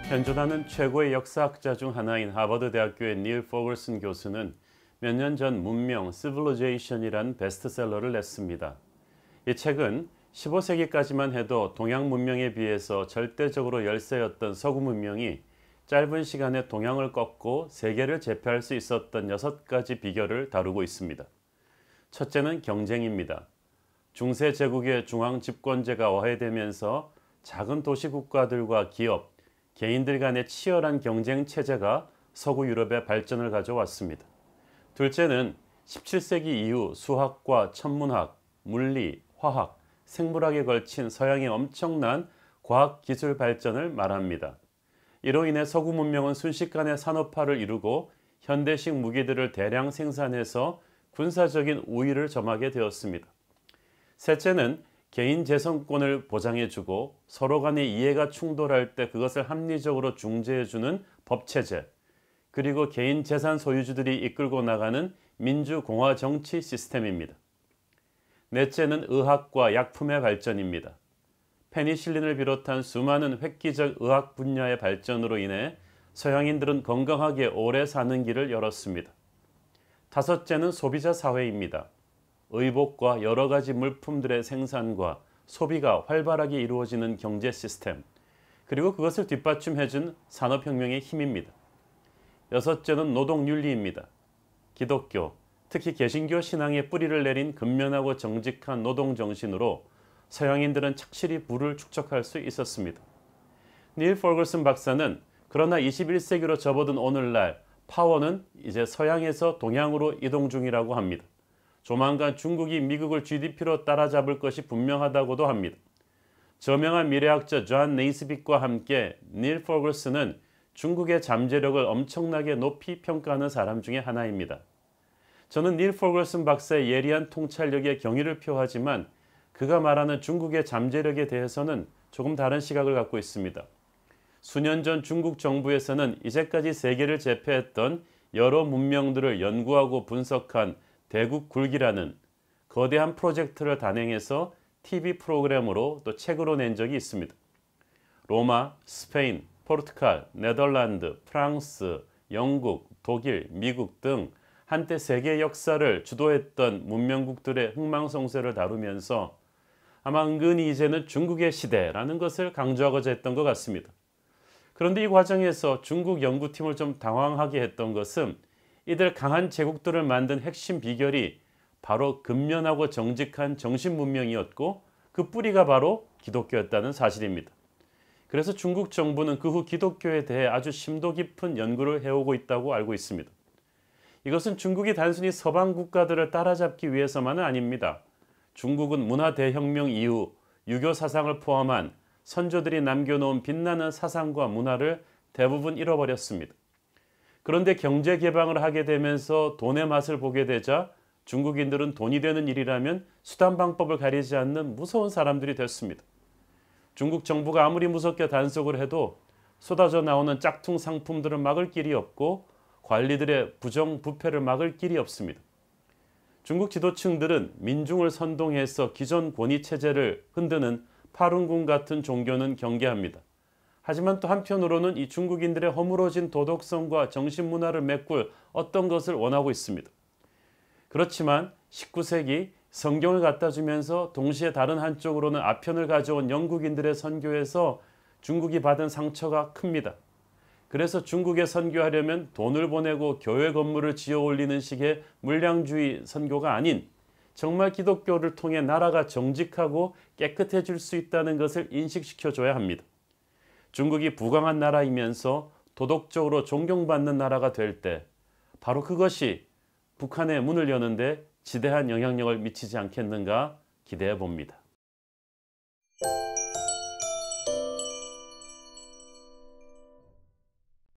현존하는 최고의 역사학자 중 하나인 하버드 대학교의 닐 포글슨 교수는 몇 년 전 문명 Civilization이라는 베스트셀러를 냈습니다. 이 책은 15세기까지만 해도 동양 문명에 비해서 절대적으로 열세였던 서구 문명이 짧은 시간에 동양을 꺾고 세계를 제패할 수 있었던 6가지 비결을 다루고 있습니다. 첫째는 경쟁입니다. 중세 제국의 중앙 집권제가 와해되면서 작은 도시 국가들과 기업, 개인들 간의 치열한 경쟁 체제가 서구 유럽의 발전을 가져왔습니다. 둘째는 17세기 이후 수학과 천문학, 물리, 화학, 생물학에 걸친 서양의 엄청난 과학 기술 발전을 말합니다. 이로 인해 서구 문명은 순식간에 산업화를 이루고 현대식 무기들을 대량 생산해서 군사적인 우위를 점하게 되었습니다. 셋째는 개인 재선권을 보장해주고 서로 간의 이해가 충돌할 때 그것을 합리적으로 중재해주는 법체제, 그리고 개인 재산 소유주들이 이끌고 나가는 민주공화 정치 시스템입니다. 넷째는 의학과 약품의 발전입니다. 페니실린을 비롯한 수많은 획기적 의학 분야의 발전으로 인해 서양인들은 건강하게 오래 사는 길을 열었습니다. 다섯째는 소비자 사회입니다. 의복과 여러 가지 물품들의 생산과 소비가 활발하게 이루어지는 경제 시스템, 그리고 그것을 뒷받침해준 산업혁명의 힘입니다. 여섯째는 노동윤리입니다. 기독교, 특히 개신교 신앙의 뿌리를 내린 근면하고 정직한 노동정신으로 서양인들은 착실히 부를 축적할 수 있었습니다. 닐 포글슨 박사는 그러나 21세기로 접어든 오늘날 파워는 이제 서양에서 동양으로 이동 중이라고 합니다. 조만간 중국이 미국을 GDP로 따라잡을 것이 분명하다고도 합니다. 저명한 미래학자 존 네이스빗과 함께 닐 포글슨은 중국의 잠재력을 엄청나게 높이 평가하는 사람 중에 하나입니다. 저는 닐 포글슨 박사의 예리한 통찰력에 경의를 표하지만 그가 말하는 중국의 잠재력에 대해서는 조금 다른 시각을 갖고 있습니다. 수년 전 중국 정부에서는 이제까지 세계를 제패했던 여러 문명들을 연구하고 분석한 대국 굴기라는 거대한 프로젝트를 단행해서 TV 프로그램으로 또 책으로 낸 적이 있습니다. 로마, 스페인, 포르투갈, 네덜란드, 프랑스, 영국, 독일, 미국 등 한때 세계 역사를 주도했던 문명국들의 흥망성쇠를 다루면서 아마 은근히 이제는 중국의 시대라는 것을 강조하고자 했던 것 같습니다. 그런데 이 과정에서 중국 연구팀을 좀 당황하게 했던 것은 이들 강한 제국들을 만든 핵심 비결이 바로 근면하고 정직한 정신문명이었고 그 뿌리가 바로 기독교였다는 사실입니다. 그래서 중국 정부는 그 후 기독교에 대해 아주 심도 깊은 연구를 해오고 있다고 알고 있습니다. 이것은 중국이 단순히 서방 국가들을 따라잡기 위해서만은 아닙니다. 중국은 문화 대혁명 이후 유교 사상을 포함한 선조들이 남겨놓은 빛나는 사상과 문화를 대부분 잃어버렸습니다. 그런데 경제 개방을 하게 되면서 돈의 맛을 보게 되자 중국인들은 돈이 되는 일이라면 수단 방법을 가리지 않는 무서운 사람들이 됐습니다. 중국 정부가 아무리 무섭게 단속을 해도 쏟아져 나오는 짝퉁 상품들을 막을 길이 없고 관리들의 부정부패를 막을 길이 없습니다. 중국 지도층들은 민중을 선동해서 기존 권위체제를 흔드는 파룬궁 같은 종교는 경계합니다. 하지만 또 한편으로는 이 중국인들의 허물어진 도덕성과 정신문화를 메꿀 어떤 것을 원하고 있습니다. 그렇지만 19세기 성경을 갖다 주면서 동시에 다른 한쪽으로는 아편을 가져온 영국인들의 선교에서 중국이 받은 상처가 큽니다. 그래서 중국에 선교하려면 돈을 보내고 교회 건물을 지어 올리는 식의 물량주의 선교가 아닌 정말 기독교를 통해 나라가 정직하고 깨끗해질 수 있다는 것을 인식시켜줘야 합니다. 중국이 부강한 나라이면서 도덕적으로 존경받는 나라가 될 때 바로 그것이 북한의 문을 여는데 지대한 영향력을 미치지 않겠는가 기대해 봅니다.